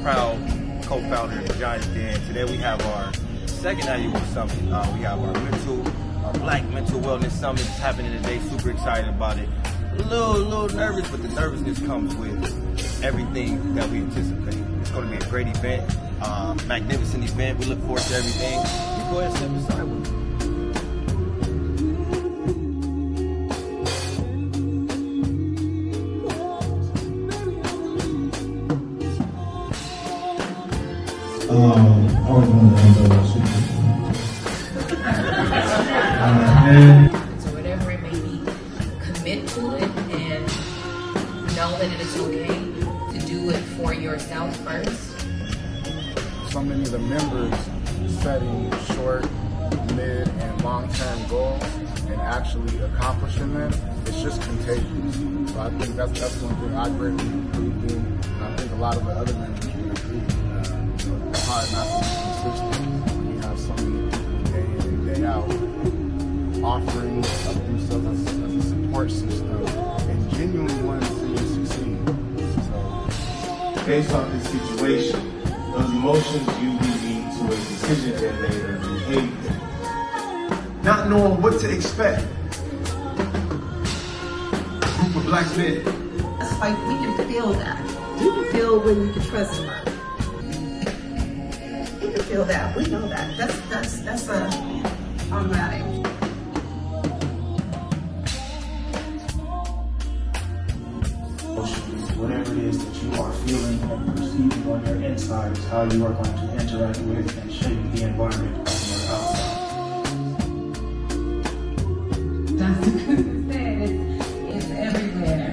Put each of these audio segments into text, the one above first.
proud co-founder of Giants Den. Today we have our second annual summit. We have our Black Mental Wellness Summit. It's happening today. Super excited about it. A little nervous, but the nervousness comes with everything that we anticipate. It's going to be a great event, magnificent event. We look forward to everything. Go ahead and step aside with me. I always wanted to end up So whatever it may be, commit to it and know that it is okay to do it for yourself first. So many of the members setting short, mid, and long-term goals and actually accomplishing them, it's just contagious. So I think that's one thing I greatly improved in, and I think a lot of the other members would agree. It's hard not to be consistent when you have so many people day in and day out offering up themselves as a support system and genuinely wanting to see you succeed. So, based off this situation, those emotions usually lead to a decision that made or behavior. Not knowing what to expect. A group of black men. It's like we can feel that. You can feel when you can trust somebody. You can feel that. We know that. That's a automatic. Whatever it is that you are feeling and perceiving on your inside is how you are going to interact with and shape the environment on your outside. That's the good thing. It's everywhere.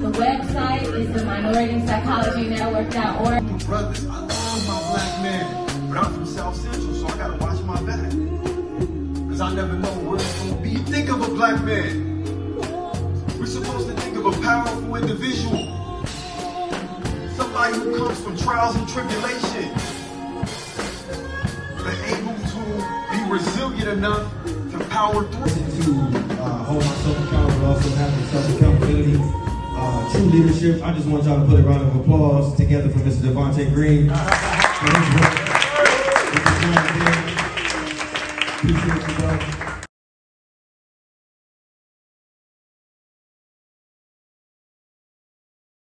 The website is the minoritypsychologynetwork.org. Brothers, I love my black men, but I'm from South Central, so I gotta watch my back. Cause I never know where it's gonna be. Think of a black man. We're supposed to think of a powerful individual. Somebody who comes from trials and tribulations, but able to be resilient enough to power through. To hold myself accountable, but also having self-accountability, true leadership. I just want y'all to put a round of applause together for Mr. Devontae Green. For his work. Appreciate you, bro.